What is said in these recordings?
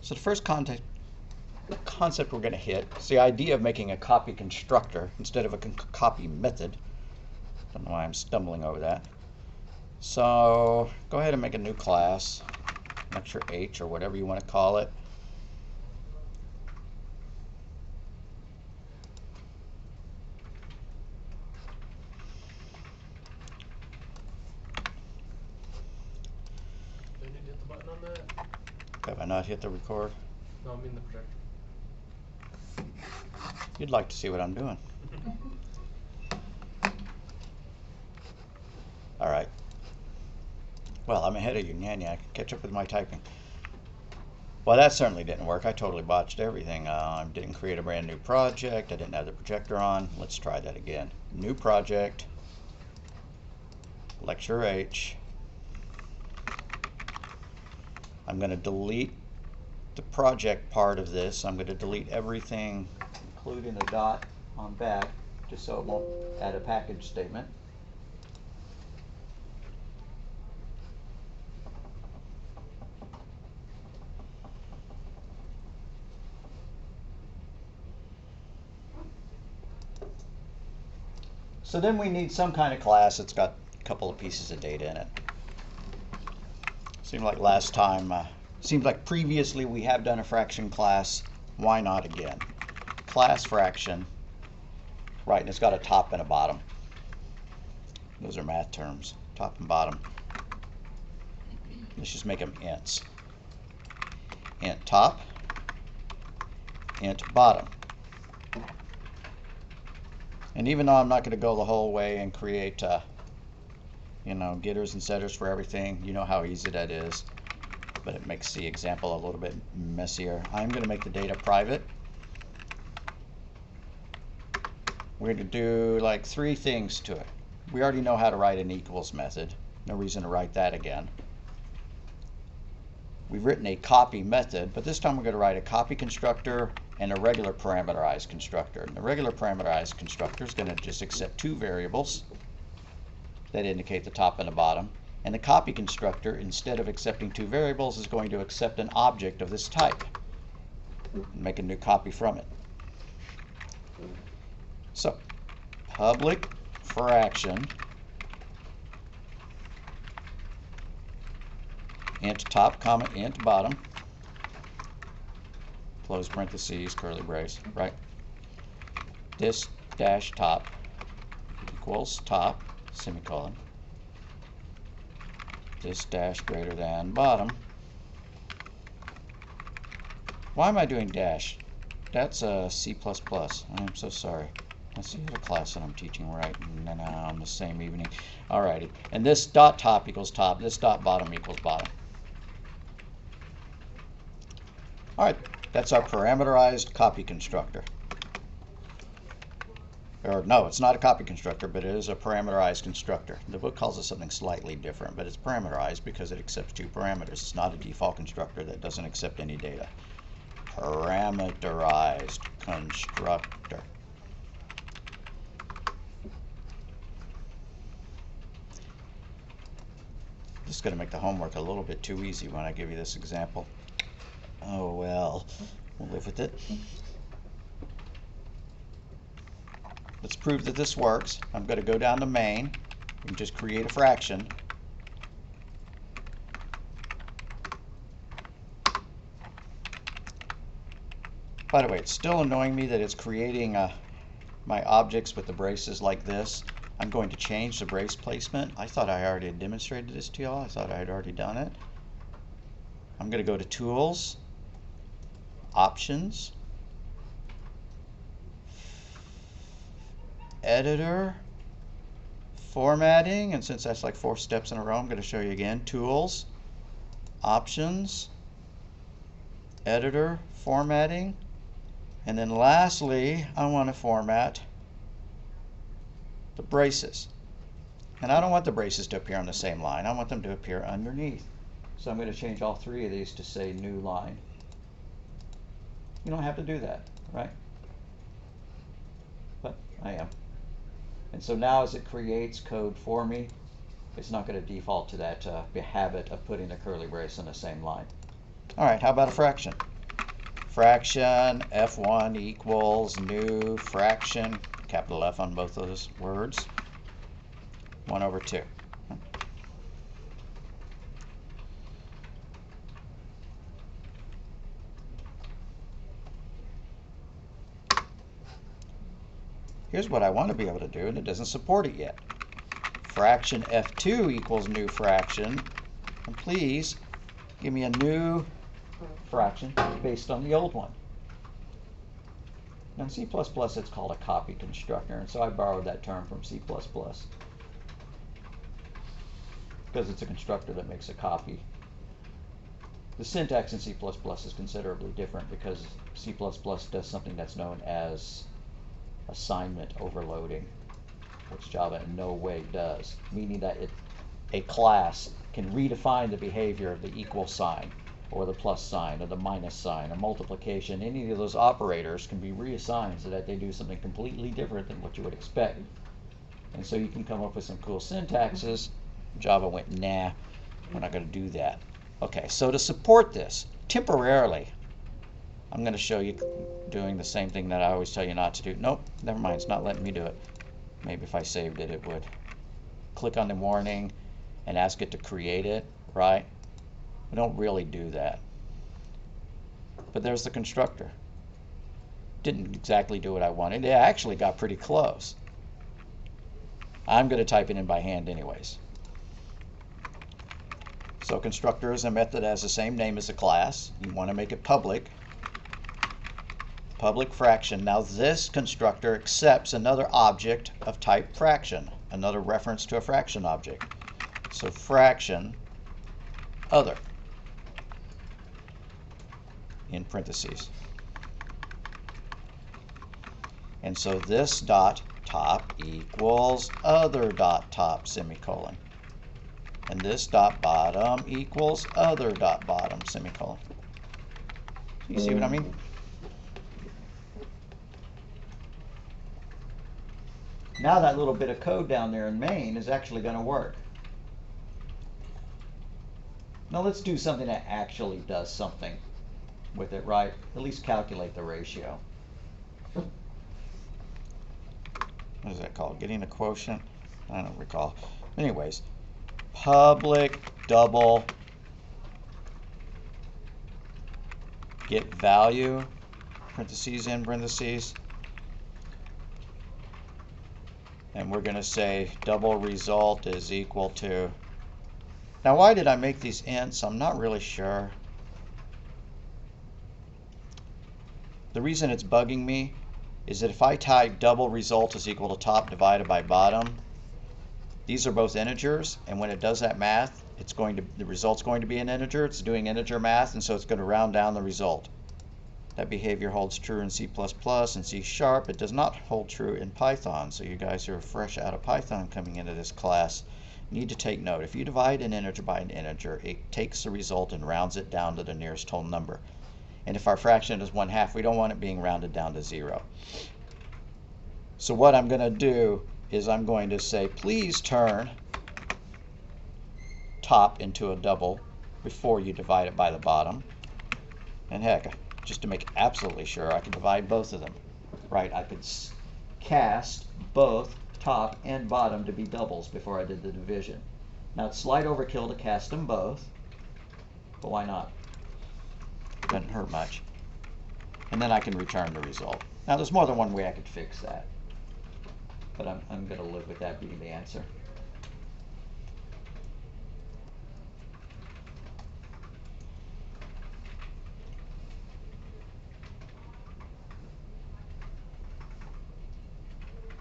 So the first concept we're going to hit is the idea of making a copy constructor instead of a copy method. Don't know why I'm stumbling over that. So go ahead and make a new class, lecture H or whatever you want to call it. Do I need to hit the button on that? Have I not hit the record? No, I mean the projector. You'd like to see what I'm doing. All right. Well, I'm ahead of you, Nyanyak. Catch up with my typing. Well, that certainly didn't work. I totally botched everything. I didn't create a brand new project. I didn't have the projector on. Let's try that again. New project. Lecture H. I'm going to delete the project part of this. I'm going to delete everything, including the dot on back, just so it won't add a package statement. So then we need some kind of class that's got a couple of pieces of data in it. Seemed like last time, seems like previously we have done a fraction class. Why not again? Class fraction, right, and it's got a top and a bottom. Those are math terms, top and bottom. Let's just make them ints. Int top, int bottom. And even though I'm not going to go the whole way and create, you know, getters and setters for everything, you know how easy that is. But it makes the example a little bit messier. I'm going to make the data private. We're going to do like 3 things to it. We already know how to write an equals method. No reason to write that again. We've written a copy method, but this time we're going to write a copy constructor and a regular parameterized constructor. And the regular parameterized constructor is going to just accept 2 variables that indicate the top and the bottom. And the copy constructor, instead of accepting 2 variables, is going to accept an object of this type and make a new copy from it. So, public fraction int top comma int bottom, close parentheses, curly brace, right? This dash top equals top, semicolon. This dash greater than bottom. Why am I doing dash? That's C++. I'm so sorry. That's the other class that I'm teaching right now on the same evening. Alrighty. And this dot top equals top. This dot bottom equals bottom. Alright. That's our parameterized copy constructor. Or no, it's not a copy constructor, but it is a parameterized constructor. The book calls it something slightly different, but it's parameterized because it accepts 2 parameters. It's not a default constructor that doesn't accept any data. Parameterized constructor. This is going to make the homework a little bit too easy when I give you this example. Oh well, we'll live with it. Let's prove that this works. I'm going to go down to main and just create a fraction. By the way, it's still annoying me that it's creating my objects with the braces like this. I'm going to change the brace placement. I thought I already had demonstrated this to y'all. I thought I had already done it. I'm going to go to Tools, Options, Editor, Formatting, and since that's like 4 steps in a row, I'm going to show you again. Tools, Options, Editor, Formatting, and then lastly, I want to format the braces. And I don't want the braces to appear on the same line. I want them to appear underneath. So I'm going to change all 3 of these to say new line. You don't have to do that, right? But I am. And so now as it creates code for me, it's not going to default to that habit of putting a curly brace on the same line. All right, how about a fraction? fraction f1 equals new fraction, capital F on both those words, 1 over 2. Here's what I want to be able to do, and it doesn't support it yet. Fraction f2 equals new fraction, and please give me a new fraction based on the old one. Now in C++, it's called a copy constructor, and so I borrowed that term from C++. Because it's a constructor that makes a copy. The syntax in C++ is considerably different because C++ does something that's known as assignment overloading, which Java in no way does, meaning that a class can redefine the behavior of the equal sign, or the plus sign, or the minus sign, or multiplication. Any of those operators can be reassigned so that they do something completely different than what you would expect. And so you can come up with some cool syntaxes. Java went, nah, we're not going to do that. Okay, so to support this, temporarily, I'm going to show you doing the same thing that I always tell you not to do. Nope, never mind, it's not letting me do it. Maybe if I saved it, it would. Click on the warning and ask it to create it, right? We don't really do that. But there's the constructor. Didn't exactly do what I wanted. It actually got pretty close. I'm going to type it in by hand anyways. So constructor is a method that has the same name as a class. You want to make it public. Public fraction. Now this constructor accepts another object of type fraction, another reference to a fraction object. So fraction other in parentheses. And so this dot top equals other dot top semicolon. And this dot bottom equals other dot bottom semicolon. You see what I mean? Now that little bit of code down there in main is actually going to work. Now let's do something that actually does something with it, right? At least calculate the ratio. What is that called? Getting a quotient? I don't recall. Anyways, public double get value, parentheses in parentheses. And we're going to say double result is equal to. Now why did I make these ints? I'm not really sure. The reason it's bugging me is that if I type double result is equal to top divided by bottom, these are both integers, and when it does that math, the result's going to be an integer. It's doing integer math, and so it's going to round down the result. That behavior holds true in C++ and C#. It does not hold true in Python. So you guys who are fresh out of Python coming into this class need to take note. If you divide an integer by an integer, it takes the result and rounds it down to the nearest whole number. And if our fraction is 1/2, we don't want it being rounded down to 0. So what I'm going to do is I'm going to say, please turn top into a double before you divide it by the bottom. And heck, just to make absolutely sure, I can divide both of them. Right, I could cast both top and bottom to be doubles before I did the division. Now it's slight overkill to cast them both, but why not? Doesn't hurt much. And then I can return the result. Now there's more than one way I could fix that, but I'm going to live with that being the answer.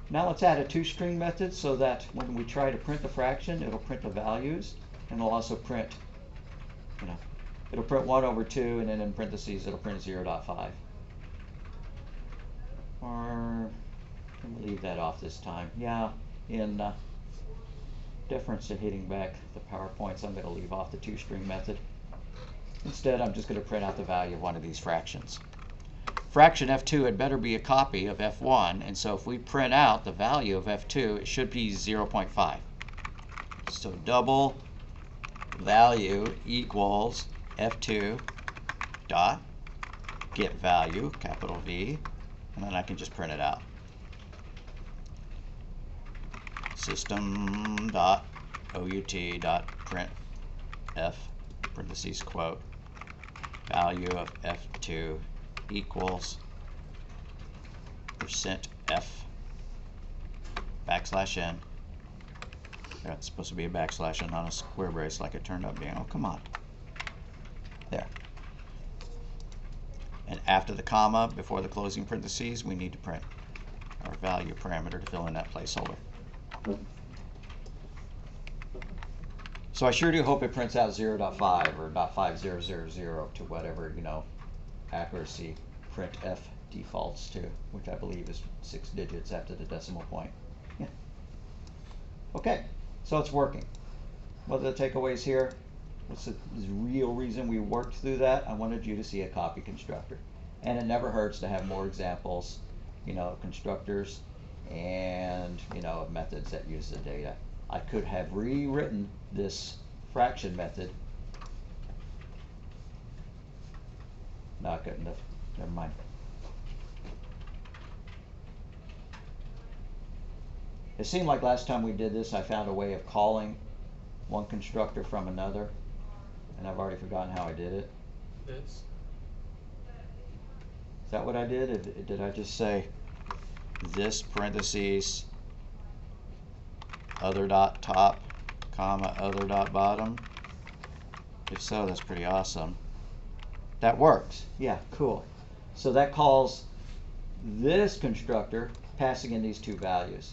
Now let's add a toString method so that when we try to print the fraction, it'll print the values, and it'll also print, it'll print 1 over 2, and then in parentheses it'll print 0.5. Or I'm going to leave that off this time. Yeah, in deference to hitting back the PowerPoints, I'm going to leave off the toString method. Instead, I'm just going to print out the value of one of these fractions. Fraction f2 had better be a copy of f1, and so if we print out the value of f2, it should be 0.5. So double value equals f2 dot get value, capital V, and then I can just print it out. System.out.printf, parentheses, quote, value of F2 equals %F \n. That's supposed to be a backslash and not a square brace like it turned out being. Oh, come on. There. And after the comma, before the closing parentheses, we need to print our value parameter to fill in that placeholder. So I sure do hope it prints out 0.5 or .5000 to whatever, accuracy printf defaults to, which I believe is 6 digits after the decimal point. Yeah. Okay, so it's working. What are the takeaways here? What's the real reason we worked through that? I wanted you to see a copy constructor. And it never hurts to have more examples, of constructors and, of methods that use the data. I could have rewritten this fraction method. No, I couldn't have. Never mind. It seemed like last time we did this, I found a way of calling one constructor from another, and I've already forgotten how I did it. This. Is that what I did? Did I just say this parentheses other dot top, comma, other dot bottom? If so, that's pretty awesome. That works. Yeah, cool. So that calls this constructor passing in these two values.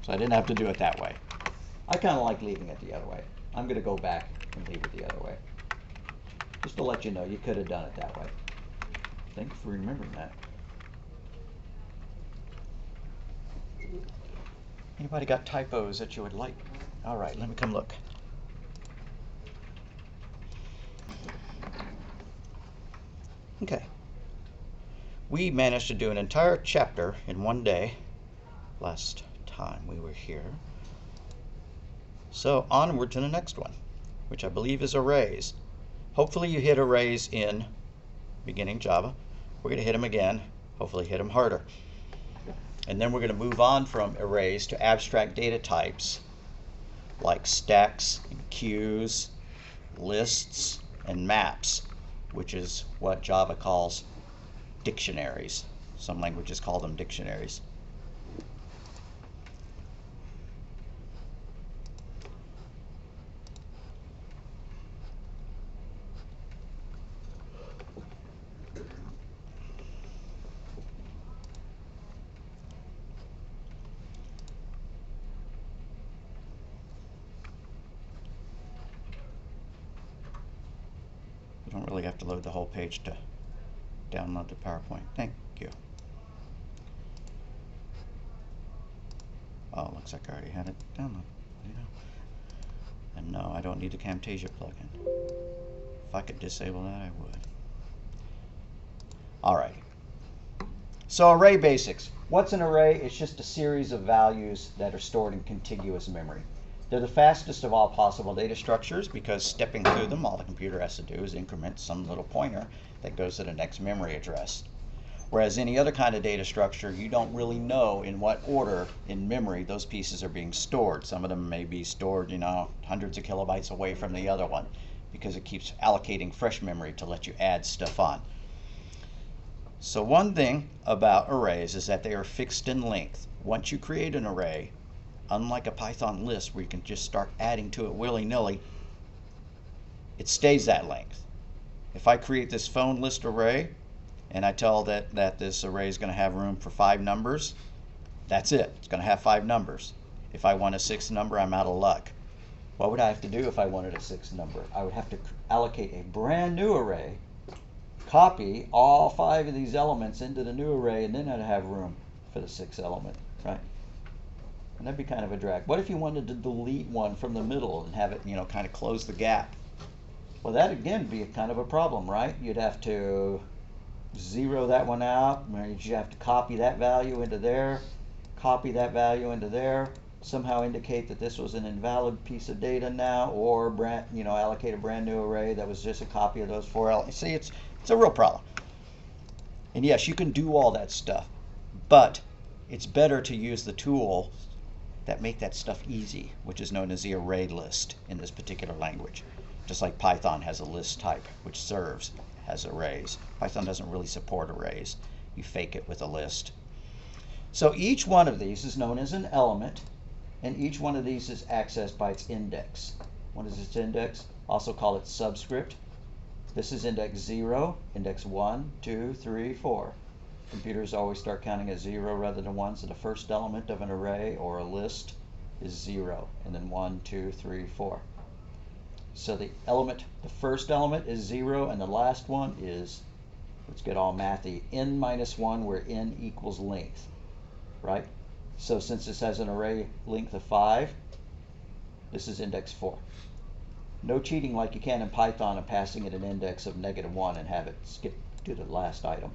So I didn't have to do it that way. I kind of like leaving it the other way. I'm going to go back and leave it the other way. Just to let you know, you could have done it that way. Thanks for remembering that. Anybody got typos that you would like? All right, let me come look. Okay. We managed to do an entire chapter in one day last time we were here. So onward to the next one, which I believe is arrays. Hopefully you hit arrays in beginning Java. We're going to hit them again, hopefully hit them harder. And then we're going to move on from arrays to abstract data types like stacks, and queues, lists, and maps, which is what Java calls dictionaries. Some languages call them dictionaries. You don't really have to load the whole page to download the PowerPoint. Thank you. Oh, looks like I already had it downloaded. And no, I don't need the Camtasia plugin. If I could disable that, I would. Alright. So array basics. What's an array? It's just a series of values that are stored in contiguous memory. They're the fastest of all possible data structures because stepping through them, all the computer has to do is increment some little pointer that goes to the next memory address. Whereas any other kind of data structure, you don't really know in what order in memory those pieces are being stored. Some of them may be stored, hundreds of kilobytes away from the other one because it keeps allocating fresh memory to let you add stuff on. So one thing about arrays is that they are fixed in length. Once you create an array, unlike a Python list where you can just start adding to it willy-nilly, it stays that length. If I create this phone list array and I tell that this array is going to have room for 5 numbers, that's it. It's going to have 5 numbers. If I want a 6th number, I'm out of luck. What would I have to do if I wanted a 6th number? I would have to allocate a brand new array, copy all 5 of these elements into the new array, and then I'd have room for the 6th element, right? And that'd be kind of a drag. What if you wanted to delete one from the middle and have it, kind of close the gap? Well, that again be kind of a problem, right? You'd have to zero that one out. You'd have to copy that value into there, copy that value into there, somehow indicate that this was an invalid piece of data now, or allocate a brand new array that was just a copy of those 4 elements. See, it's a real problem. And yes, you can do all that stuff, but it's better to use the tools that make that stuff easy, which is known as the array list in this particular language. Just like Python has a list type, which serves as arrays. Python doesn't really support arrays. You fake it with a list. So each one of these is known as an element, and each one of these is accessed by its index. What is its index? Also call it subscript. This is index 0, index 1, 2, 3, 4. Computers always start counting as 0 rather than 1, so the first element of an array or a list is 0, and then 1, 2, 3, 4. So the first element is 0, and the last one is, let's get all mathy, n minus 1, where n equals length, right? So since this has an array length of 5, this is index 4. No cheating like you can in Python and passing it an index of -1 and have it skip to the last item.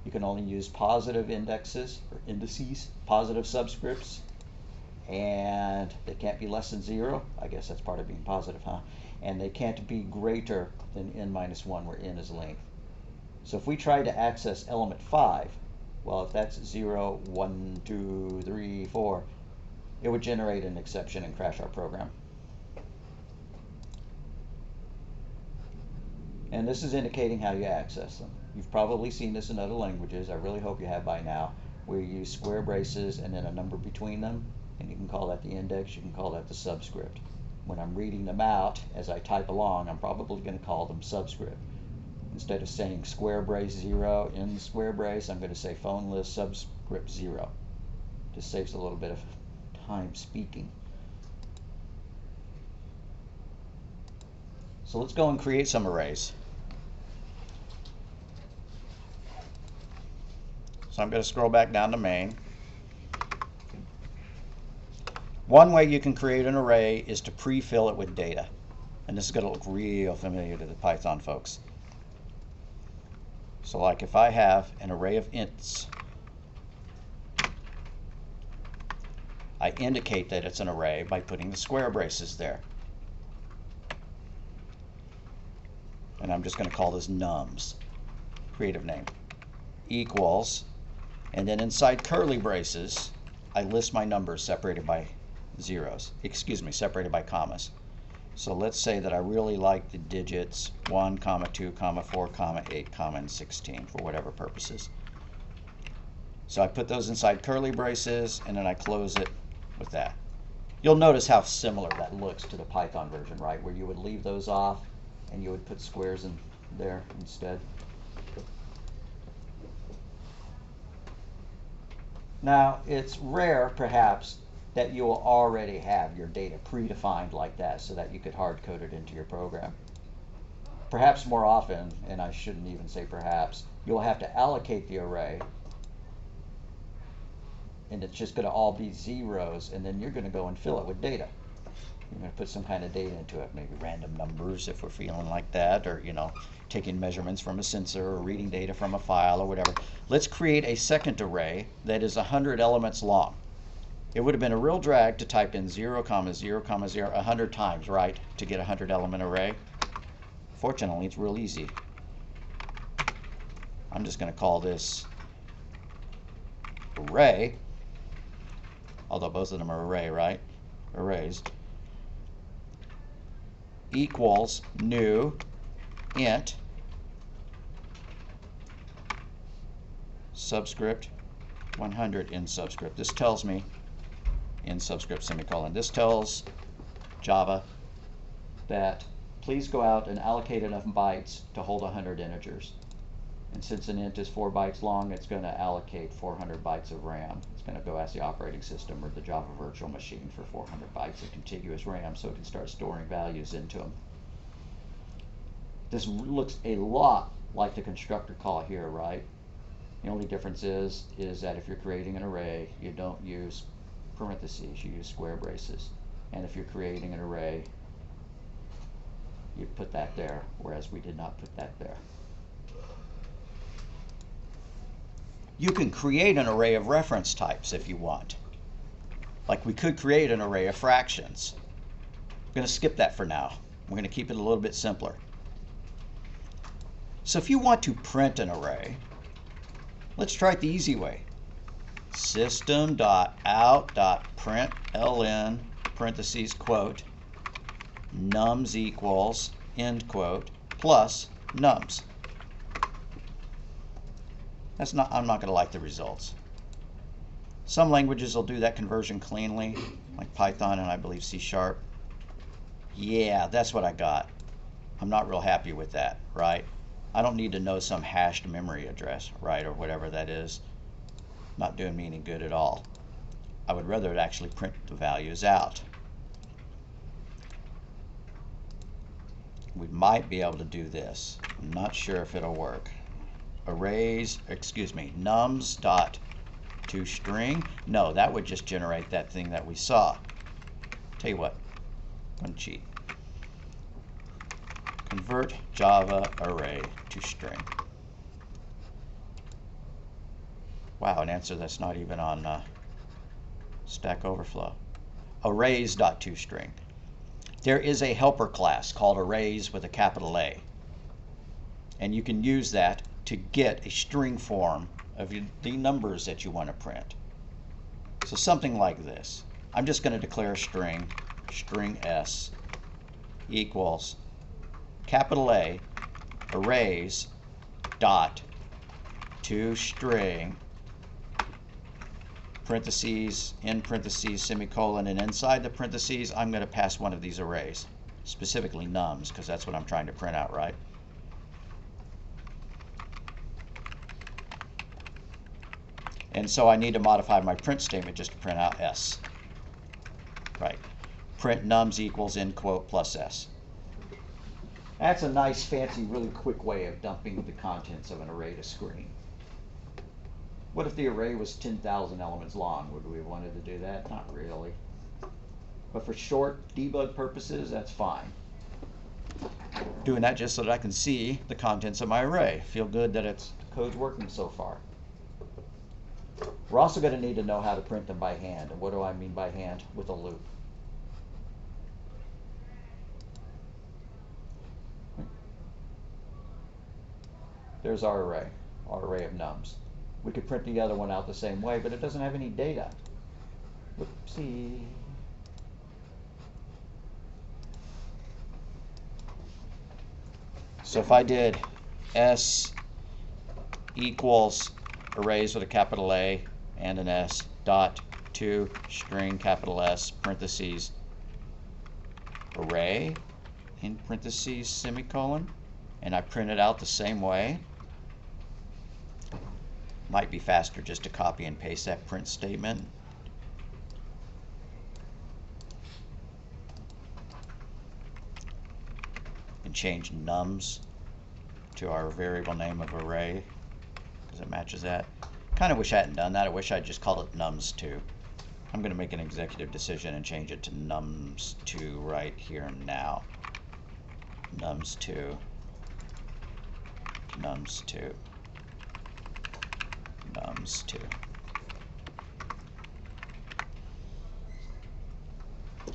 You can only use positive indexes, or indices, positive subscripts, and they can't be less than 0. I guess that's part of being positive, huh? And they can't be greater than n minus 1, where n is length. So if we try to access element 5, well, if that's 0, 1, 2, 3, 4, it would generate an exception and crash our program. And this is indicating how you access them. You've probably seen this in other languages. I really hope you have by now, where you use square braces and then a number between them. And you can call that the index. You can call that the subscript. When I'm reading them out as I type along, I'm probably going to call them subscript. Instead of saying square brace 0 in square brace, I'm going to say phone list subscript 0. Just saves a little bit of time speaking. So let's go and create some arrays. So I'm going to scroll back down to main. One way you can create an array is to pre-fill it with data. And this is going to look real familiar to the Python folks. So like if I have an array of ints, I indicate that it's an array by putting the square braces there. And I'm just going to call this nums, creative name, equals, and then inside curly braces, I list my numbers separated by separated by commas. So let's say that I really like the digits 1, 2, 4, 8, and 16 for whatever purposes. So I put those inside curly braces, and then I close it with that. You'll notice how similar that looks to the Python version, right? Where you would leave those off, and you would put squares in there instead. Now, it's rare, perhaps, that you will already have your data predefined like that so that you could hard code it into your program. Perhaps more often, and I shouldn't even say perhaps, you'll have to allocate the array, and it's just going to all be zeros, and then you're going to go and fill it with data. You're going to put some kind of data into it, maybe random numbers if we're feeling like that, or taking measurements from a sensor or reading data from a file or whatever. Let's create a second array that is 100 elements long. It would have been a real drag to type in 0, 0, 0, 100 times, right, to get a 100 element array. Fortunately, it's real easy. I'm just going to call this array, although both of them are array, right? Arrays. Equals new int subscript 100 in subscript. This tells me in subscript semicolon. This tells Java that please go out and allocate enough bytes to hold 100 integers. And since an int is 4 bytes long, it's going to allocate 400 bytes of RAM. It's going to go ask the operating system or the Java virtual machine for 400 bytes of contiguous RAM so it can start storing values into them. This looks a lot like the constructor call here, right? The only difference is that if you're creating an array, you don't use parentheses, you use square braces. And if you're creating an array, you put that there, whereas we did not put that there. You can create an array of reference types if you want. Like we could create an array of fractions. I'm going to skip that for now. We're going to keep it a little bit simpler. So if you want to print an array, let's try it the easy way. System.out.println parentheses quote nums equals end quote plus nums. I'm not going to like the results. Some languages will do that conversion cleanly, like Python and I believe C#. Yeah, that's what I got. I'm not real happy with that, right? I don't need to know some hashed memory address, right, or whatever that is. Not doing me any good at all. I would rather it actually print the values out. We might be able to do this. I'm not sure if it'll work. Nums dot toString. No, that would just generate that thing that we saw. Tell you what, one cheat. Convert Java array to string. Wow, an answer that's not even on Stack Overflow. Arrays.toString. There is a helper class called arrays with a capital A. And you can use that to get a string form of the numbers that you want to print. So something like this. I'm just going to declare a string s equals capital A arrays dot toString parentheses, in parentheses, semicolon, and inside the parentheses I'm going to pass one of these arrays, specifically nums, because that's what I'm trying to print out, right? And so I need to modify my print statement just to print out s. Right. Print nums equals end quote plus s. That's a nice, fancy, really quick way of dumping the contents of an array to screen. What if the array was 10,000 elements long? Would we have wanted to do that? Not really. But for short debug purposes, that's fine. Doing that just so that I can see the contents of my array. Feel good that the code's working so far. We're also going to need to know how to print them by hand. And what do I mean by hand? With a loop. There's our array of nums. We could print the other one out the same way, but it doesn't have any data. Whoopsie. So if I did s equals arrays with a capital A and an S dot to string capital S parentheses array in parentheses semicolon, and I print it out the same way, might be faster just to copy and paste that print statement. And change nums to our variable name of array because it matches that. Kind of wish I hadn't done that. I wish I'd just called it nums2. I'm going to make an executive decision and change it to nums2 right here and now. Nums2. Nums2. Nums2.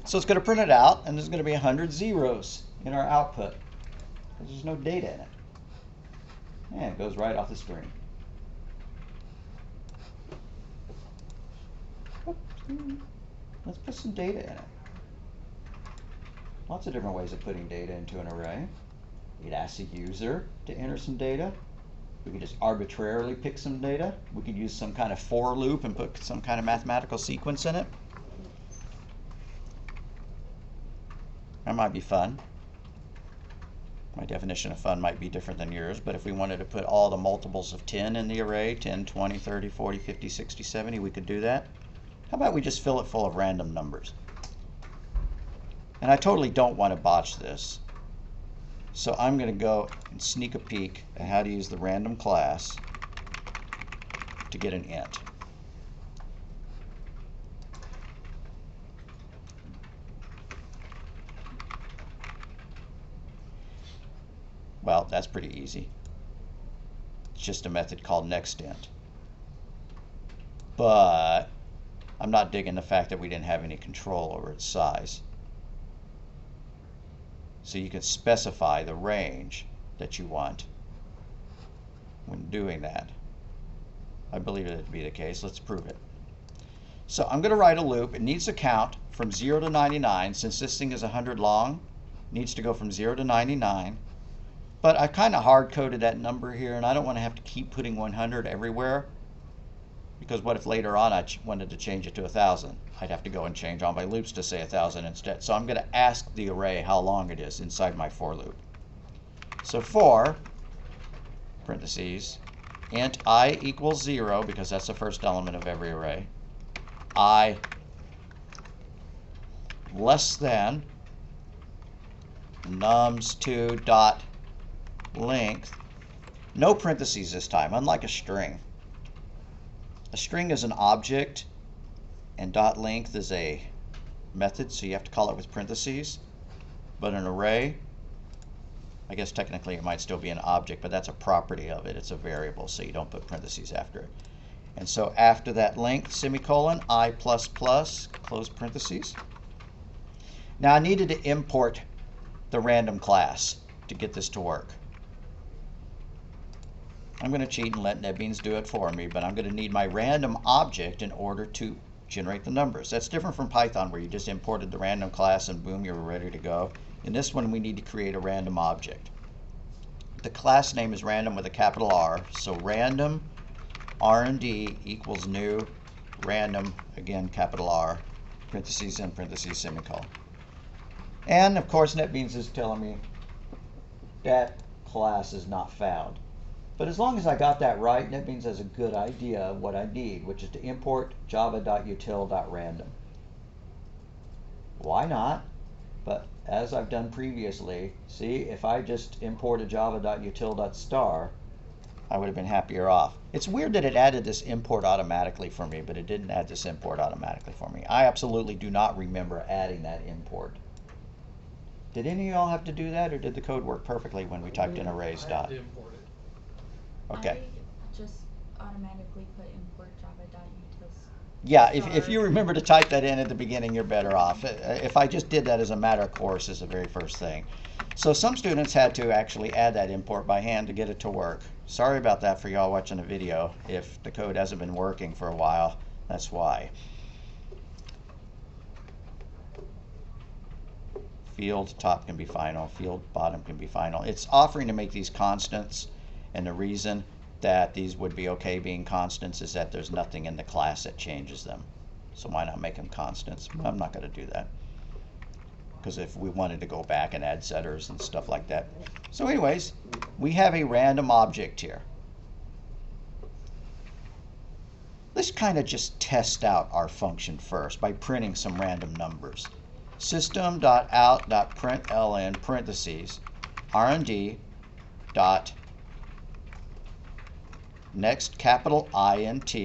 So it's going to print it out, and there's going to be 100 zeros in our output because there's no data in it. And it goes right off the screen. Let's put some data in it. Lots of different ways of putting data into an array. We could ask the user to enter some data. We could just arbitrarily pick some data. We could use some kind of for loop and put some kind of mathematical sequence in it. That might be fun. My definition of fun might be different than yours, but if we wanted to put all the multiples of 10 in the array, 10, 20, 30, 40, 50, 60, 70, we could do that. How about we just fill it full of random numbers? And I totally don't want to botch this. So I'm going to go and sneak a peek at how to use the random class to get an int. Well, that's pretty easy. It's just a method called nextInt. But I'm not digging the fact that we didn't have any control over its size. So you can specify the range that you want when doing that. I believe it to be the case. Let's prove it. So I'm going to write a loop. It needs to count from 0 to 99. Since this thing is 100 long, it needs to go from 0 to 99. But I kind of hard-coded that number here, and I don't want to have to keep putting 100 everywhere. Because what if later on I wanted to change it to 1,000? I'd have to go and change all my loops to say 1,000 instead. So I'm going to ask the array how long it is inside my for loop. So for, parentheses, int I equals 0, because that's the first element of every array, I less than nums2 dot length, no parentheses this time, unlike a string. A string is an object, and dot length is a method, so you have to call it with parentheses. But an array, I guess technically it might still be an object, but that's a property of it. It's a variable, so you don't put parentheses after it. And so after that length, semicolon, I plus plus, close parentheses. Now I needed to import the random class to get this to work. I'm going to cheat and let NetBeans do it for me, but I'm going to need my random object in order to generate the numbers. That's different from Python, where you just imported the random class and boom, you're ready to go. In this one, we need to create a random object. The class name is random with a capital R, so random R&D equals new random, again capital R, parentheses and parentheses semicolon. And of course NetBeans is telling me that class is not found. But as long as I got that right, NetBeans has a good idea of what I need, which is to import java.util.random. Why not? But as I've done previously, see, if I just imported java.util.star, I would have been happier off. It's weird that it added this import automatically for me, but it didn't add this import automatically for me. I absolutely do not remember adding that import. Did any of y'all have to do that, or did the code work perfectly when we typed in arrays dot? I had to import it. Okay. I just automatically put import java.util. Yeah, if you remember to type that in at the beginning, you're better off. If I just did that as a matter of course as the very first thing. So some students had to actually add that import by hand to get it to work. Sorry about that for y'all watching the video. If the code hasn't been working for a while, that's why. Field top can be final, field bottom can be final. It's offering to make these constants, and the reason that these would be okay being constants is that there's nothing in the class that changes them. So why not make them constants? I'm not going to do that, because if we wanted to go back and add setters and stuff like that. So anyways, we have a random object here. Let's kind of just test out our function first by printing some random numbers. System.out.println parentheses R&D dot next capital INT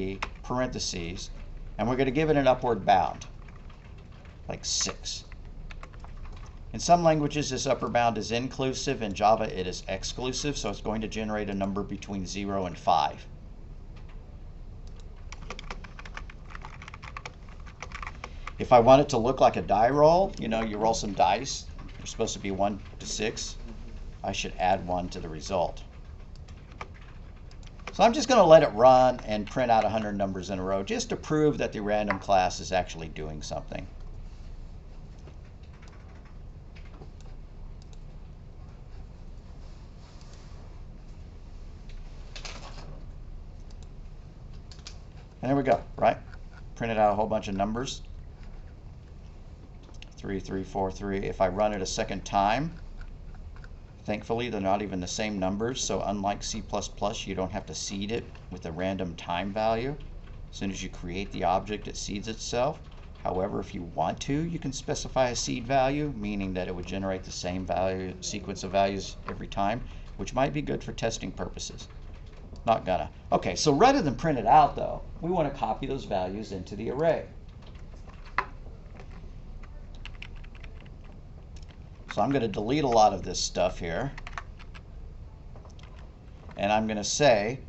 parentheses, and we're going to give it an upward bound, like 6. In some languages, this upper bound is inclusive. In Java, it is exclusive, so it's going to generate a number between 0 and 5. If I want it to look like a die roll, you know, you roll some dice, they're supposed to be 1 to 6, I should add 1 to the result. So I'm just going to let it run and print out 100 numbers in a row just to prove that the random class is actually doing something. And there we go, right? Printed out a whole bunch of numbers. 3, 3, 4, 3. If I run it a second time, thankfully they're not even the same numbers, so unlike C++, you don't have to seed it with a random time value. As soon as you create the object, it seeds itself. However, if you want to, you can specify a seed value, meaning that it would generate the same value sequence of values every time, which might be good for testing purposes. Not gonna. Okay, so rather than print it out though, we want to copy those values into the array. So I'm going to delete a lot of this stuff here, and I'm going to say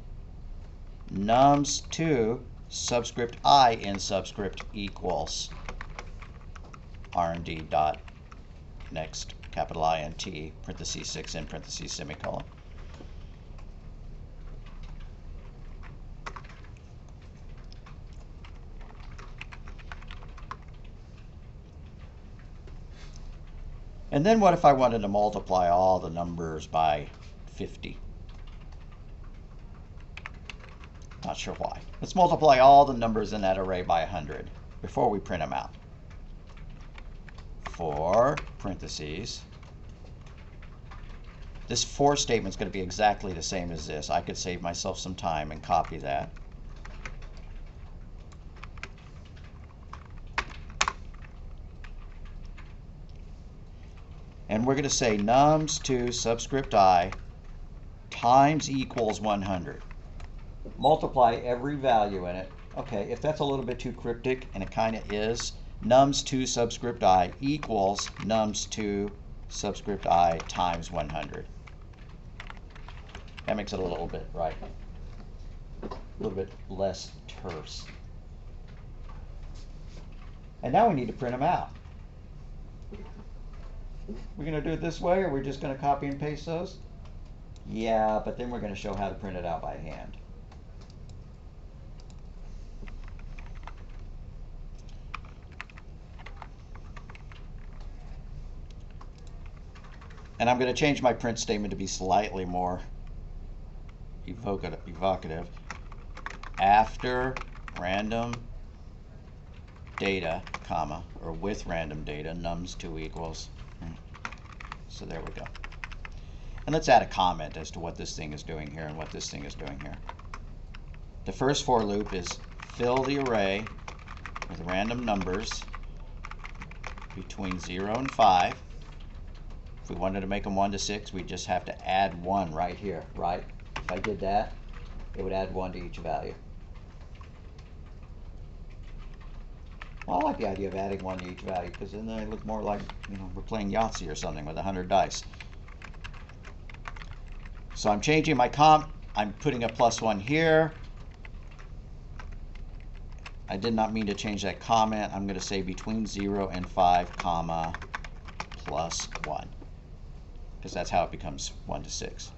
nums2 subscript I in subscript equals R&D dot next capital INT parentheses 6 in parentheses semicolon. And then what if I wanted to multiply all the numbers by 50? Not sure why. Let's multiply all the numbers in that array by 100 before we print them out. For parentheses, this for statement is going to be exactly the same as this. I could save myself some time and copy that. And we're going to say nums2 subscript I times equals 100. Multiply every value in it. Okay, if that's a little bit too cryptic, and it kind of is, nums2 subscript I equals nums2 subscript I times 100. That makes it a little bit, right, a little bit less terse. And now we need to print them out. We're going to do it this way, or we're just going to copy and paste those? Yeah, but then we're going to show how to print it out by hand. And I'm going to change my print statement to be slightly more evocative. After random data, comma, or with random data, nums2 equals. So there we go. And let's add a comment as to what this thing is doing here and what this thing is doing here. The first for loop is fill the array with random numbers between 0 and 5. If we wanted to make them 1 to 6, we'd just have to add 1 right here, right? If I did that, it would add 1 to each value. Well, I like the idea of adding 1 to each value, because then they look more like, we're playing Yahtzee or something with 100 dice. So I'm changing my I'm putting a +1 here. I did not mean to change that comment. I'm going to say between 0 and 5, comma, +1. Because that's how it becomes 1 to 6.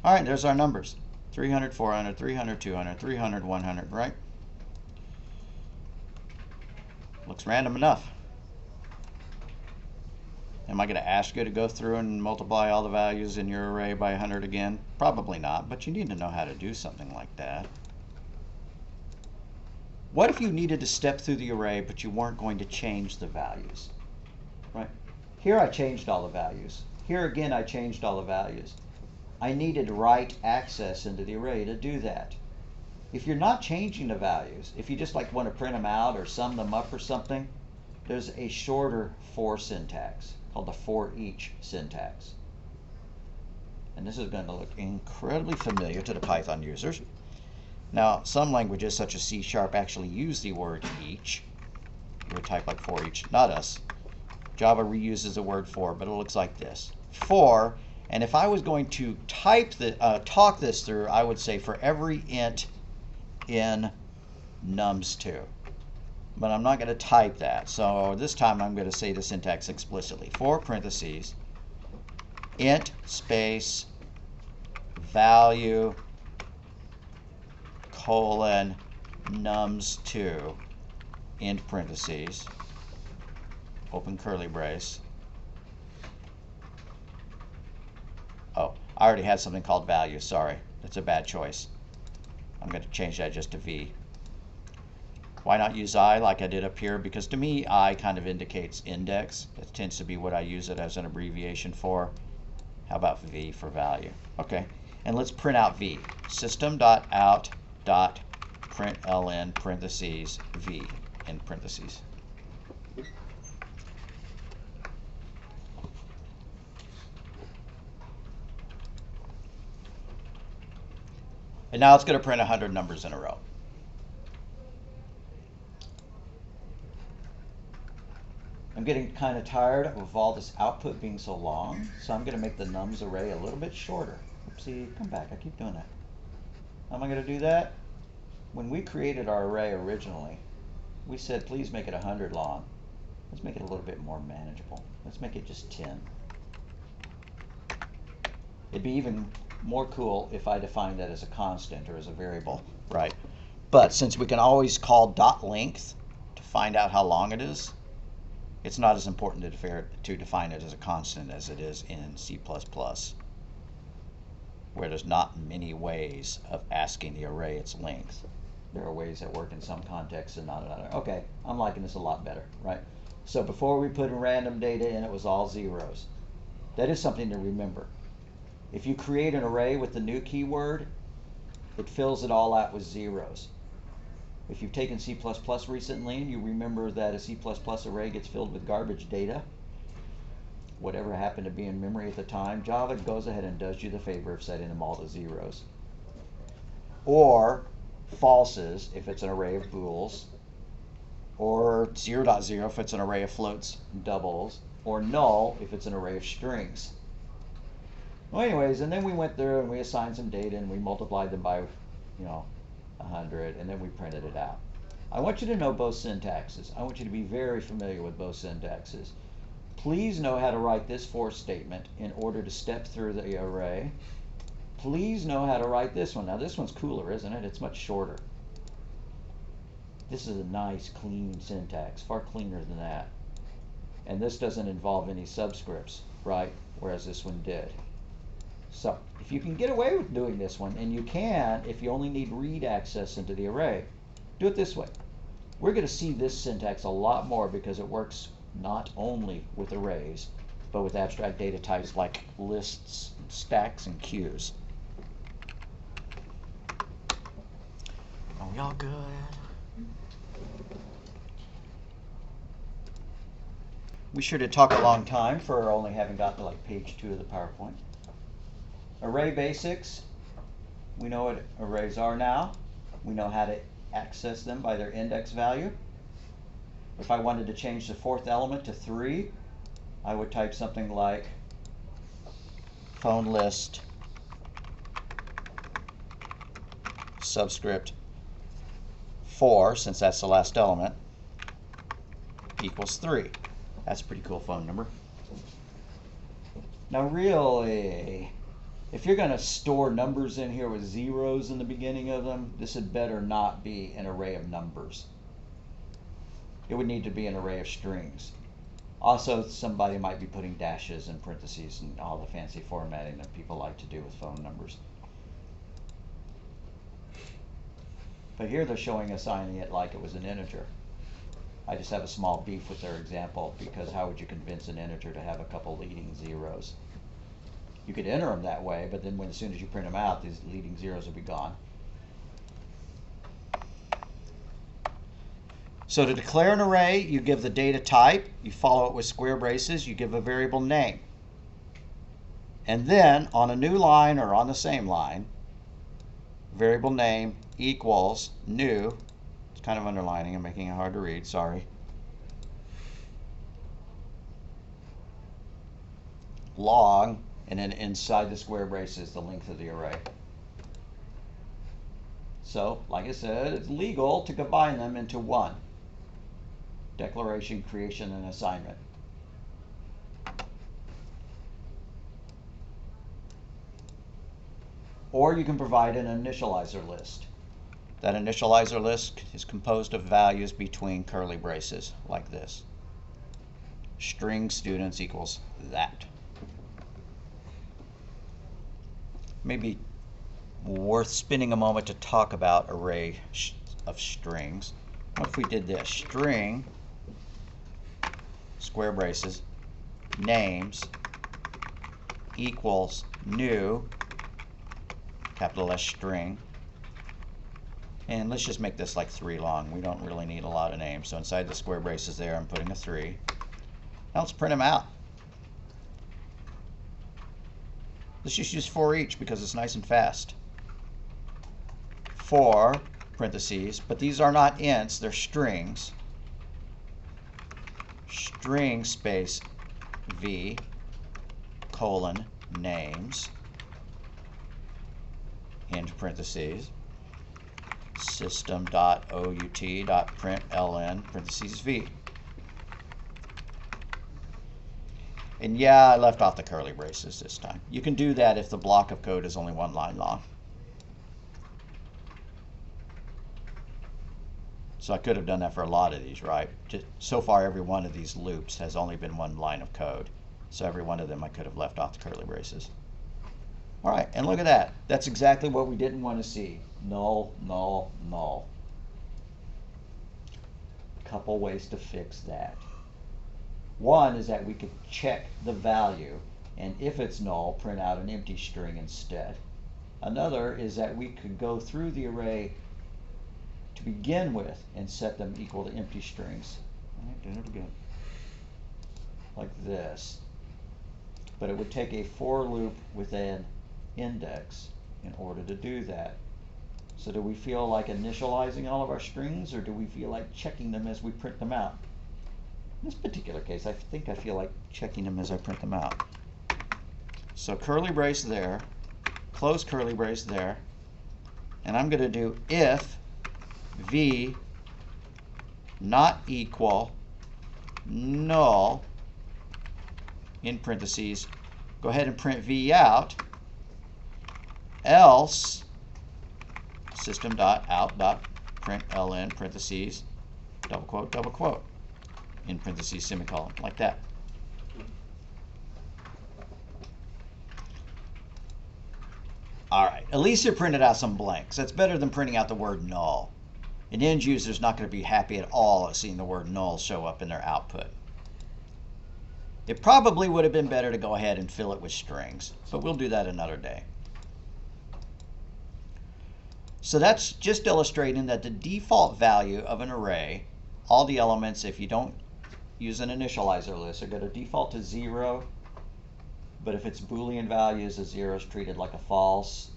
All right, there's our numbers. 300, 400, 300, 200, 300, 100, right? Looks random enough. Am I going to ask you to go through and multiply all the values in your array by 100 again? Probably not, but you need to know how to do something like that. What if you needed to step through the array, but you weren't going to change the values? Right? Here I changed all the values. Here again I changed all the values. I needed write access into the array to do that. If you're not changing the values, if you just want to print them out or sum them up or something, there's a shorter for syntax called the for each syntax. And this is going to look incredibly familiar to the Python users. Now, some languages such as C# actually use the word each. You would type like for each, not us. Java reuses the word for, but it looks like this. For, and if I was going to talk this through, I would say for every int in nums2. But I'm not going to type that. So this time I'm going to say the syntax explicitly. For parentheses, int space value colon nums2 end parentheses, open curly brace. Oh, I already had something called value. Sorry, that's a bad choice. I'm going to change that just to v. Why not use I like I did up here? Because to me, I kind of indicates index. That tends to be what I use it as an abbreviation for. How about v for value? Okay, and let's print out v. System.out.println parentheses v in parentheses. And now it's going to print 100 numbers in a row. I'm getting kind of tired of all this output being so long, so I'm going to make the nums array a little bit shorter. Oopsie, come back, I keep doing that. How am I going to do that? When we created our array originally, we said please make it 100 long. Let's make it a little bit more manageable. Let's make it just 10. It'd be even more cool if I defined that as a constant or as a variable, right? But since we can always call dot length to find out how long it is, it's not as important to define it as a constant as it is in C++, where there's not many ways of asking the array its length. There are ways that work in some contexts and not in other. Okay, I'm liking this a lot better, right? So before we put random data in, it was all zeros. That is something to remember. If you create an array with the new keyword, it fills it all out with zeros. If you've taken C++ recently and you remember that a C++ array gets filled with garbage data, whatever happened to be in memory at the time, Java goes ahead and does you the favor of setting them all to zeros. Or falses if it's an array of bools, or 0.0 if it's an array of floats and doubles, or null if it's an array of strings. Well, anyways, and then we went through and we assigned some data and we multiplied them by, 100, and then we printed it out. I want you to know both syntaxes. I want you to be very familiar with both syntaxes. Please know how to write this for statement in order to step through the array. Please know how to write this one. Now this one's cooler, isn't it? It's much shorter. This is a nice, clean syntax, far cleaner than that. And this doesn't involve any subscripts, right? Whereas this one did. So if you can get away with doing this one, and you can if you only need read access into the array, do it this way. We're going to see this syntax a lot more because it works not only with arrays, but with abstract data types like lists, stacks, and queues. Are we all good? We sure did talk a long time for only having got to like page 2 of the PowerPoint. Array basics. We know what arrays are now. We know how to access them by their index value. If I wanted to change the fourth element to 3, I would type something like phone list subscript 4, since that's the last element, equals 3. That's a pretty cool phone number. Now really, if you're going to store numbers in here with zeros in the beginning of them, this had better not be an array of numbers. It would need to be an array of strings. Also, somebody might be putting dashes and parentheses and all the fancy formatting that people like to do with phone numbers. But here they're showing assigning it like it was an integer. I just have a small beef with their example, because how would you convince an integer to have a couple leading zeros? You could enter them that way, but then as soon as you print them out, these leading zeros will be gone. So to declare an array, you give the data type, you follow it with square braces, you give a variable name. And then on a new line or on the same line, variable name equals new. It's kind of underlining and making it hard to read, sorry. Long, and then inside the square braces, the length of the array. So, like I said, it's legal to combine them into one. Declaration, creation, and assignment. Or you can provide an initializer list. That initializer list is composed of values between curly braces, like this. String students equals that. Maybe worth spending a moment to talk about array of strings. What if we did this? String, square braces, names equals new, capital S string. And let's just make this like 3 long. We don't really need a lot of names. So inside the square braces there, I'm putting a 3. Now let's print them out. Let's just use for each because it's nice and fast. For, parentheses, but these are not ints, they're strings. string space v colon names into parentheses system.out.println parentheses v. And yeah, I left off the curly braces this time. You can do that if the block of code is only one line long. So I could have done that for a lot of these, right? So far, every one of these loops has only been one line of code. So every one of them I could have left off the curly braces. All right, and look at that. That's exactly what we didn't want to see. Null, null, null. Couple ways to fix that. One is that we could check the value, and if it's null, print out an empty string instead. Another is that we could go through the array to begin with and set them equal to empty strings. All right, do it again. Like this. But it would take a for loop with an index in order to do that. So do we feel like initializing all of our strings, or do we feel like checking them as we print them out? In this particular case, I think I feel like checking them as I print them out. So curly brace there, close curly brace there, and I'm going to do if v not equal null in parentheses, go ahead and print v out, else system.out.println parentheses double quote in parentheses semicolon, like that. All right, at least it printed out some blanks. That's better than printing out the word null. An end user is not going to be happy at all at seeing the word null show up in their output. It probably would have been better to go ahead and fill it with strings, but we'll do that another day. So that's just illustrating that the default value of an array, all the elements, if you don't use an initializer list, are going to default to 0. But if it's Boolean values, a 0 is treated like a false.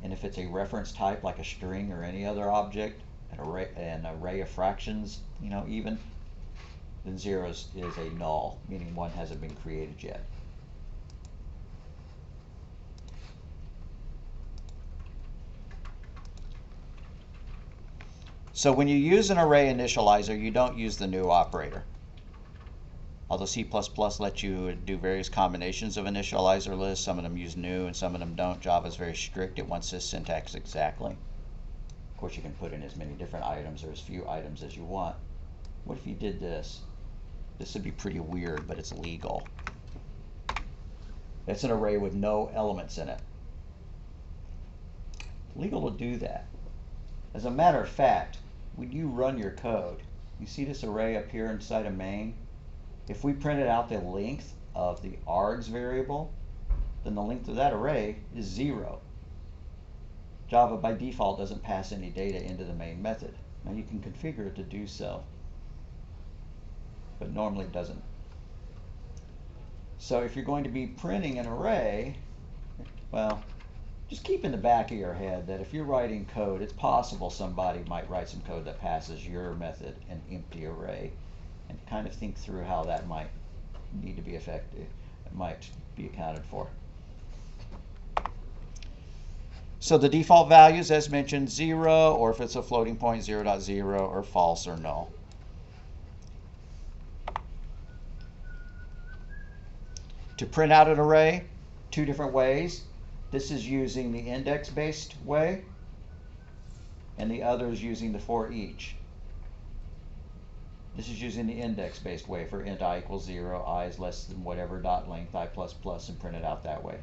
And if it's a reference type like a string or any other object, an array of fractions, even, then 0 is a null, meaning one hasn't been created yet. So when you use an array initializer, you don't use the new operator. Although C++ lets you do various combinations of initializer lists, some of them use new and some of them don't. Java is very strict. It wants this syntax exactly. Of course, you can put in as many different items or as few items as you want. What if you did this? This would be pretty weird, but it's legal. It's an array with no elements in it. Legal to do that. As a matter of fact, when you run your code, you see this array up here inside of main? If we printed out the length of the args variable, then the length of that array is 0. Java by default doesn't pass any data into the main method. Now you can configure it to do so, but normally it doesn't. So if you're going to be printing an array, well, just keep in the back of your head that if you're writing code, it's possible somebody might write some code that passes your method an empty array, and kind of think through how that might need to be affected, it might be accounted for. So the default values, as mentioned, 0, or if it's a floating point, 0.0, or false or null. To print out an array, two different ways. This is using the index-based way, and the other is using the for each. This is using the index-based way for int I equals 0, I is less than whatever dot length I plus plus, and print it out that way.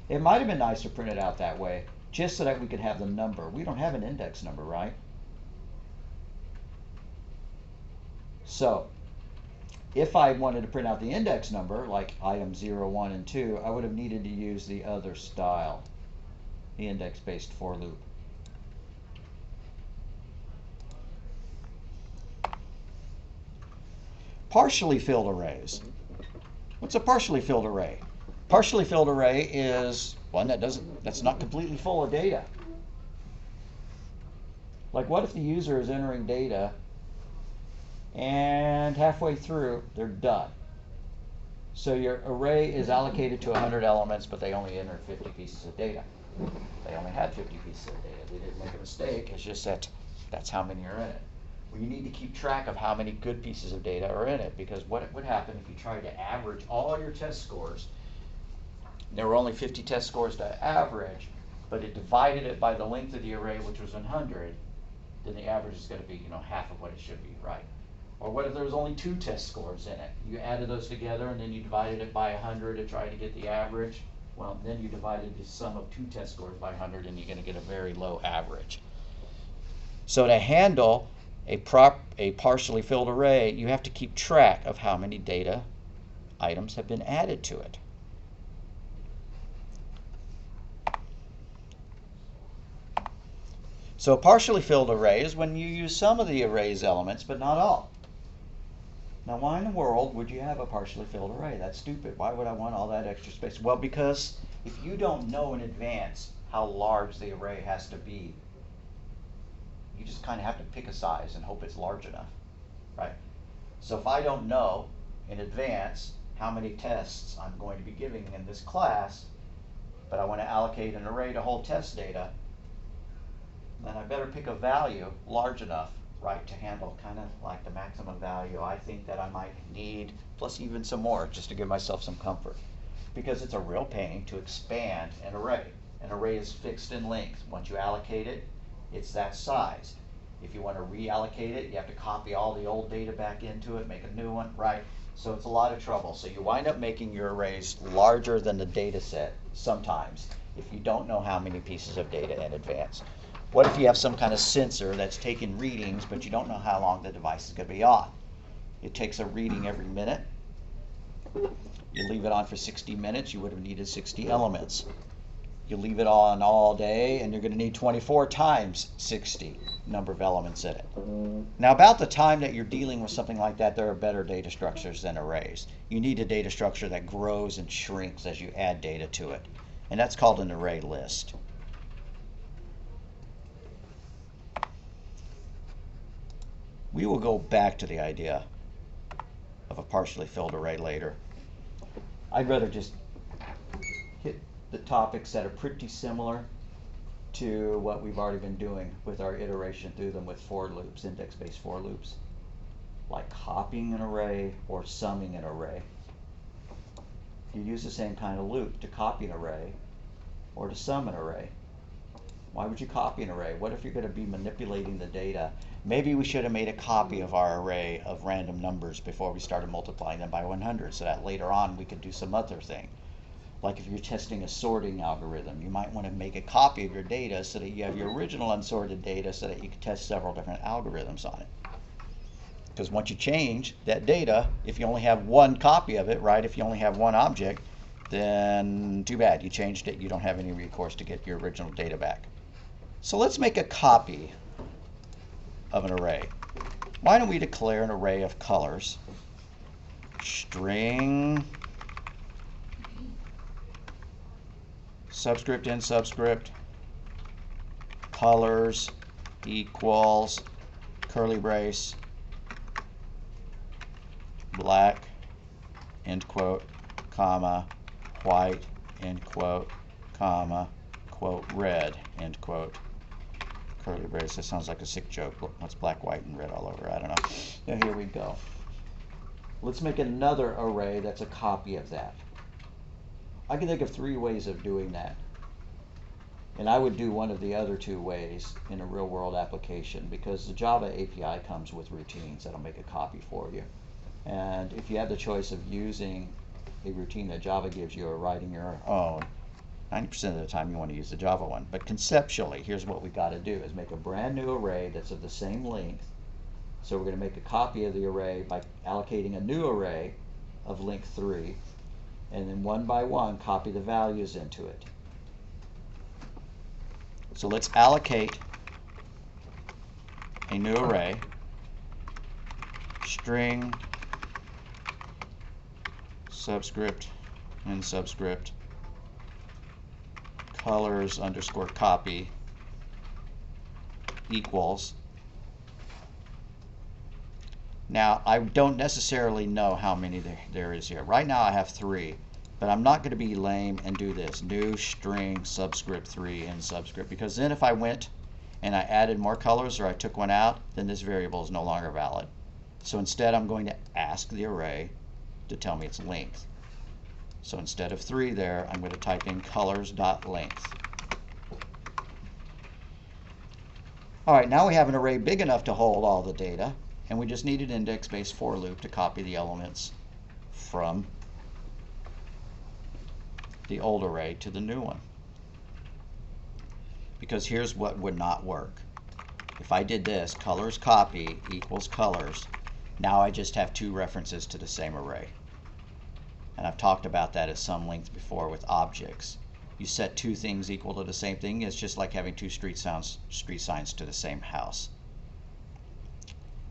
It might have been nice to print it out that way, just so that we could have the number. We don't have an index number, right? So, if I wanted to print out the index number, like items 0, 1, and 2, I would have needed to use the other style, the index-based for loop. Partially filled arrays. What's a partially filled array? Partially filled array is one that's not completely full of data. Like what if the user is entering data and halfway through, they're done. So your array is allocated to 100 elements, but they only entered 50 pieces of data. They only had 50 pieces of data. They didn't make a mistake. It's just that that's how many are in it. Well, you need to keep track of how many good pieces of data are in it, because what would happen if you tried to average all your test scores? There were only 50 test scores to average, but it divided it by the length of the array, which was 100. Then the average is going to be, half of what it should be, right? Or what if there was only 2 test scores in it? You added those together and then you divided it by 100 to try to get the average. Well, then you divided the sum of 2 test scores by 100 and you're going to get a very low average. So to handle a partially filled array, you have to keep track of how many data items have been added to it. So a partially filled array is when you use some of the array's elements, but not all. Now, why in the world would you have a partially filled array? That's stupid. Why would I want all that extra space? Well, because if you don't know in advance how large the array has to be, you just kind of have to pick a size and hope it's large enough, right? So if I don't know in advance how many tests I'm going to be giving in this class, but I want to allocate an array to hold test data, then I better pick a value large enough, right, to handle kind of like the maximum value I think that I might need, plus even some more, just to give myself some comfort. Because it's a real pain to expand an array. An array is fixed in length. Once you allocate it, it's that size. If you want to reallocate it, you have to copy all the old data back into it, make a new one, right? So it's a lot of trouble. So you wind up making your arrays larger than the data set sometimes if you don't know how many pieces of data in advance. What if you have some kind of sensor that's taking readings, but you don't know how long the device is going to be on? It takes a reading every minute. You leave it on for 60 minutes, you would have needed 60 elements. You leave it on all day, and you're going to need 24 times 60 number of elements in it. Now, about the time that you're dealing with something like that, there are better data structures than arrays. You need a data structure that grows and shrinks as you add data to it, and that's called an array list. We will go back to the idea of a partially filled array later. I'd rather just hit the topics that are pretty similar to what we've already been doing with our iteration through them with for loops, index-based for loops, like copying an array or summing an array. You use the same kind of loop to copy an array or to sum an array. Why would you copy an array? What if you're going to be manipulating the data? Maybe we should have made a copy of our array of random numbers before we started multiplying them by 100 so that later on we could do some other thing. Like if you're testing a sorting algorithm, you might want to make a copy of your data so that you have your original unsorted data so that you can test several different algorithms on it. Because once you change that data, if you only have one copy of it, right, if you only have one object, then too bad, you changed it, you don't have any recourse to get your original data back. So let's make a copy of an array. Why don't we declare an array of colors, string, subscript in subscript, colors equals, curly brace, black, end quote, comma, white, end quote, comma, quote, red, end quote, curly brace. That sounds like a sick joke. What's black, white, and red all over? I don't know. Now here we go. Let's make another array that's a copy of that. I can think of 3 ways of doing that. And I would do one of the other 2 ways in a real-world application because the Java API comes with routines that'll make a copy for you. And if you have the choice of using a routine that Java gives you or writing your own, 90% of the time you want to use the Java one. But conceptually, here's what we've got to do is make a brand new array that's of the same length. So we're going to make a copy of the array by allocating a new array of length 3, and then one by one copy the values into it. So let's allocate a new array, string, subscript, and subscript, colors underscore copy equals Now, I don't necessarily know how many there is here. Right now I have 3, but I'm not going to be lame and do this. New string subscript 3 in subscript, because then if I went and I added more colors or I took one out, then this variable is no longer valid. So instead I'm going to ask the array to tell me its length. So instead of 3 there, I'm going to type in colors.length. Alright, now we have an array big enough to hold all the data, and we just need an index-based for loop to copy the elements from the old array to the new one. Because here's what would not work. If I did this, colors copy equals colors, now I just have 2 references to the same array. And I've talked about that at some length before with objects. You set 2 things equal to the same thing, it's just like having 2 street signs to the same house.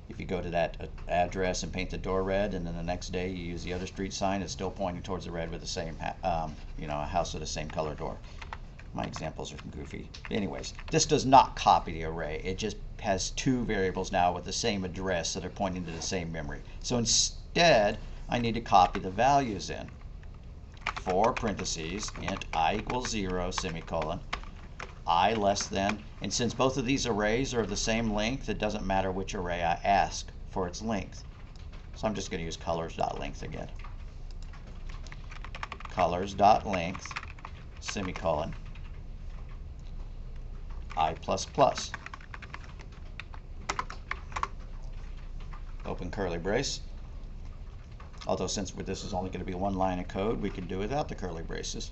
If you go to that address and paint the door red, and then the next day you use the other street sign, it's still pointing towards the red with the same, a house with the same color door. My examples are goofy. Anyways, this does not copy the array. It just has 2 variables now with the same address that are pointing to the same memory. So instead, I need to copy the values in. For parentheses, int I equals 0, semicolon, I less than, and since both of these arrays are of the same length, it doesn't matter which array I ask for its length. So I'm just going to use colors.length again. Colors.length, semicolon, I++. Open curly brace. Although since this is only going to be 1 line of code, we can do without the curly braces.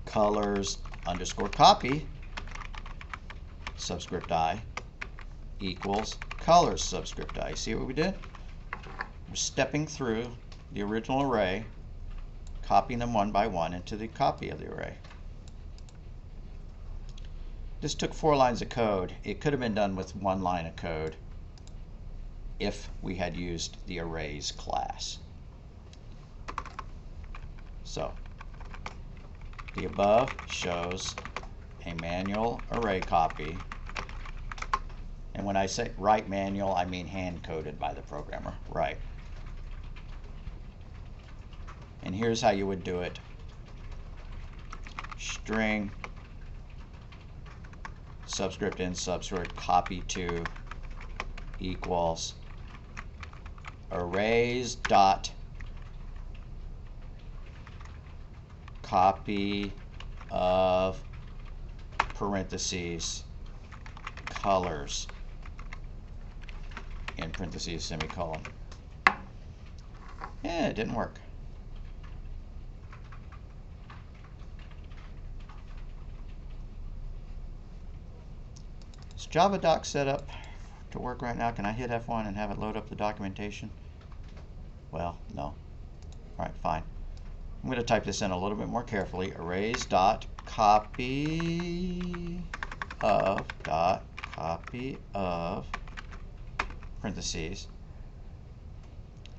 Colors underscore copy subscript I equals colors subscript I. See what we did? We're stepping through the original array, copying them one by one into the copy of the array. This took 4 lines of code. It could have been done with 1 line of code if we had used the arrays class. So the above shows a manual array copy, and when I say write manual, I mean hand coded by the programmer. Right. And here's how you would do it. String subscript in subscript copy to equals arrays dot copy of parentheses colors in parentheses semicolon. Yeah, it didn't work. Is Java doc set up to work right now? Can I hit F1 and have it load up the documentation? Well, no. Alright, fine. I'm going to type this in a little bit more carefully. Arrays dot copy of parentheses.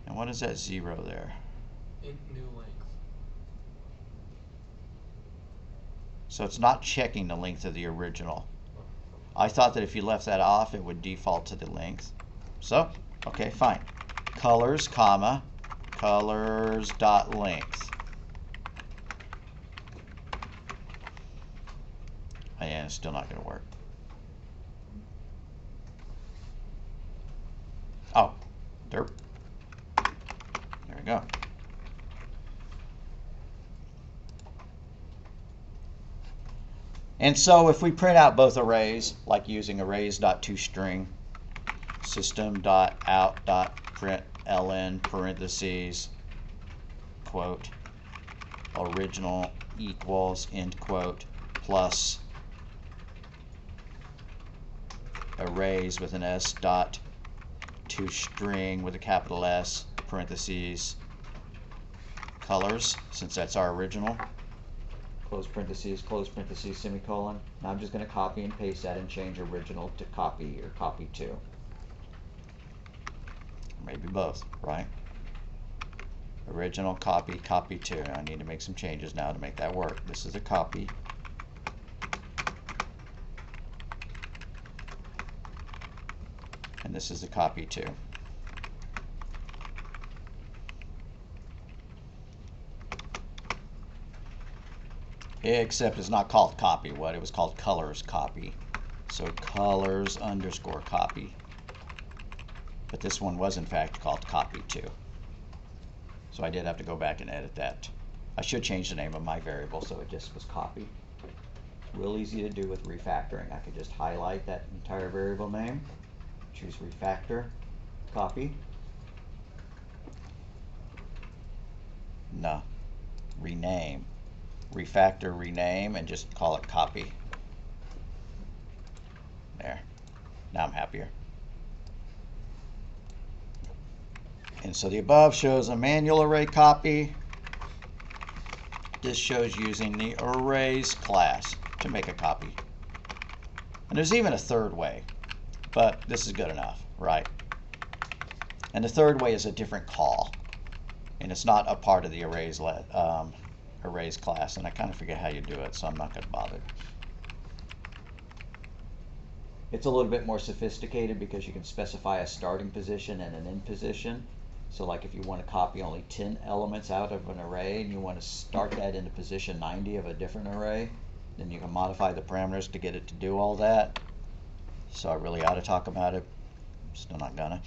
And what is that 0 there? Int new length. So it's not checking the length of the original. I thought that if you left that off, it would default to the length. So, okay, fine. Colors, comma, colors dot length. And it's still not going to work. Oh, derp. There we go. And so if we print out both arrays, like using arrays.toString, system.out.println parentheses, quote, original equals, end quote, plus arrays with an s dot toString with a capital S, parentheses, colors, since that's our original, close parentheses, semicolon. Now I'm just going to copy and paste that and change original to copy or copy to. Maybe both, right? Original, copy, copy to. I need to make some changes now to make that work. This is a copy. And this is the copy 2. Except it's not called copy. What? It was called colors copy. So colors underscore copy. But this one was in fact called copy 2. So I did have to go back and edit that. I should change the name of my variable so it just was copy. Real easy to do with refactoring. I could just highlight that entire variable name, choose refactor, copy. No, rename. Refactor, rename, and just call it copy. There. Now I'm happier. And so the above shows a manual array copy. This shows using the arrays class to make a copy. And there's even a third way, but this is good enough, right? And the third way is a different call, and it's not a part of the arrays class, and I kind of forget how you do it, so I'm not going to bother. It's a little bit more sophisticated because you can specify a starting position and an end position. So like if you want to copy only 10 elements out of an array and you want to start that into position 90 of a different array, then you can modify the parameters to get it to do all that. So I really ought to talk about it. I'm still not gonna.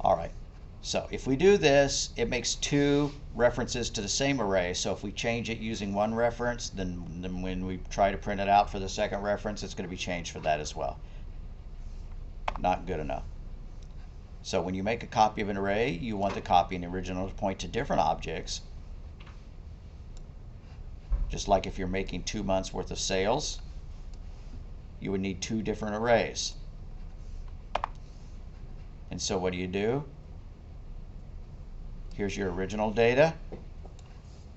Alright, so if we do this, it makes 2 references to the same array. So if we change it using one reference, then when we try to print it out for the second reference, it's going to be changed for that as well. Not good enough. So when you make a copy of an array, you want the copy and the original to point to different objects. Just like if you're making 2 months worth of sales, you would need 2 different arrays. And so what do? Here's your original data,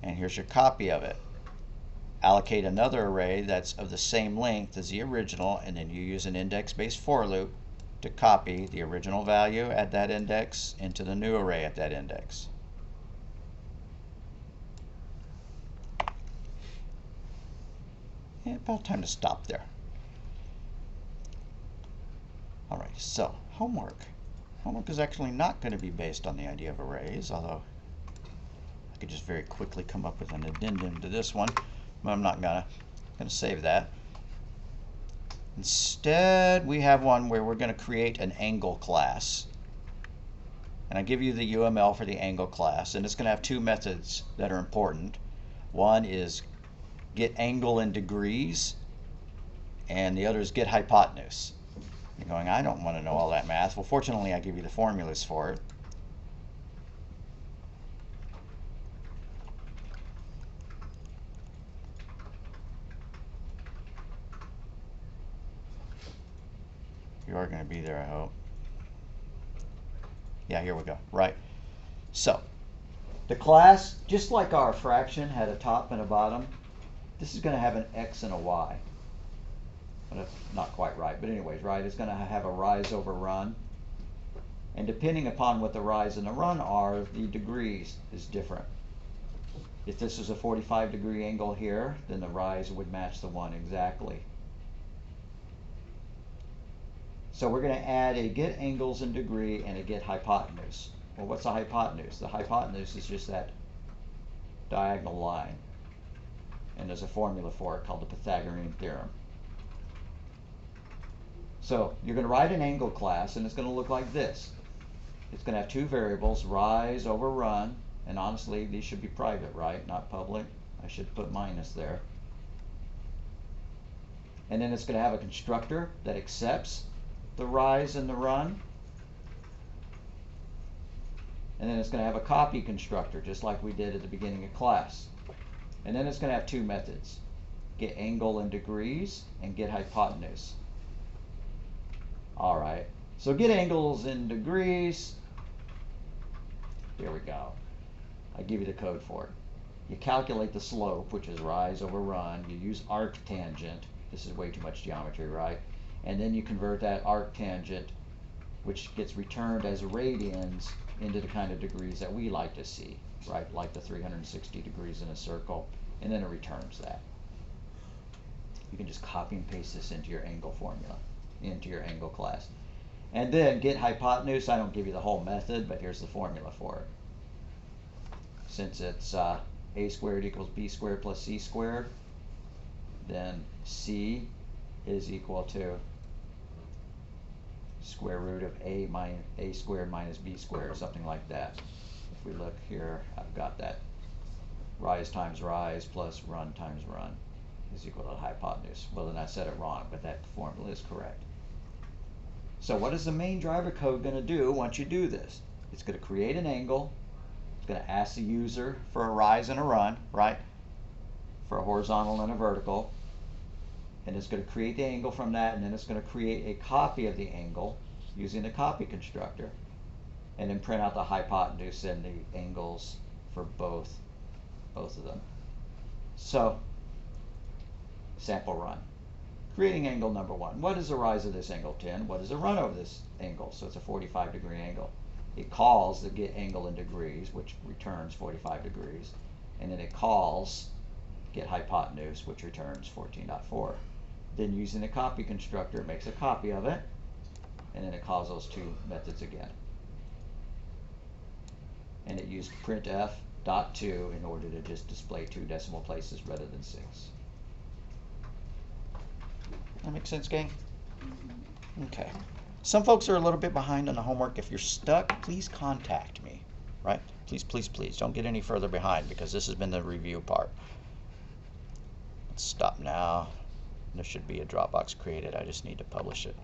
and here's your copy of it. Allocate another array that's of the same length as the original, and then you use an index-based for loop to copy the original value at that index into the new array at that index. And about time to stop there. Alright, so homework. Homework is actually not going to be based on the idea of arrays, although I could just very quickly come up with an addendum to this one, but I'm not gonna. I'm gonna save that. Instead, we have one where we're going to create an angle class. And I give you the UML for the angle class, and it's going to have 2 methods that are important. One is get angle in degrees, and the other is get hypotenuse. You're going, I don't want to know all that math. Well, fortunately, I give you the formulas for it. You are going to be there, I hope. Yeah, here we go. Right. So, the class, just like our fraction had a top and a bottom, this is going to have an x and a y. Well, that's not quite right, but anyways, right, it's going to have a rise over run. And depending upon what the rise and the run are, the degrees is different. If this is a 45-degree angle here, then the rise would match the 1 exactly. So we're going to add a get angles in degree and a get hypotenuse. Well, what's a hypotenuse? The hypotenuse is just that diagonal line. And there's a formula for it called the Pythagorean theorem. So you're going to write an angle class, and it's going to look like this. It's going to have 2 variables, rise over run, and honestly, these should be private, right? Not public. I should put minus there. And then it's going to have a constructor that accepts the rise and the run. And then it's going to have a copy constructor, just like we did at the beginning of class. And then it's going to have 2 methods, get angle in degrees and get hypotenuse. All right, so get angles in degrees. Here we go. I give you the code for it. You calculate the slope, which is rise over run. You use arctangent. This is way too much geometry, right? And then you convert that arctangent, which gets returned as radians, into the kind of degrees that we like to see, right? Like the 360 degrees in a circle, and then it returns that. You can just copy and paste this into your angle formula. into your angle class. And then get hypotenuse. I don't give you the whole method, but here's the formula for it. Since it's a squared equals b squared plus c squared, then c is equal to square root of a squared minus b squared, something like that. If we look here, I've got that rise times rise plus run times run is equal to the hypotenuse. Well, then I said it wrong, but that formula is correct. So what is the main driver code going to do once you do this? It's going to create an angle. It's going to ask the user for a rise and a run, right? For a horizontal and a vertical. And it's going to create the angle from that, and then it's going to create a copy of the angle using the copy constructor, and then print out the hypotenuse and the angles for both of them. So, sample run. Creating angle number 1. What is the rise of this angle? 10. What is the run of this angle? So it's a 45-degree angle. It calls the get angle in degrees, which returns 45 degrees. And then it calls get hypotenuse, which returns 14.4. Then using the copy constructor, it makes a copy of it. And then it calls those two methods again. And it used printf.2 in order to just display 2 decimal places rather than 6. That makes sense, gang? Okay. Some folks are a little bit behind on the homework. If you're stuck, please contact me, right? Please, please, please don't get any further behind, because this has been the review part. Let's stop now. There should be a Dropbox created. I just need to publish it.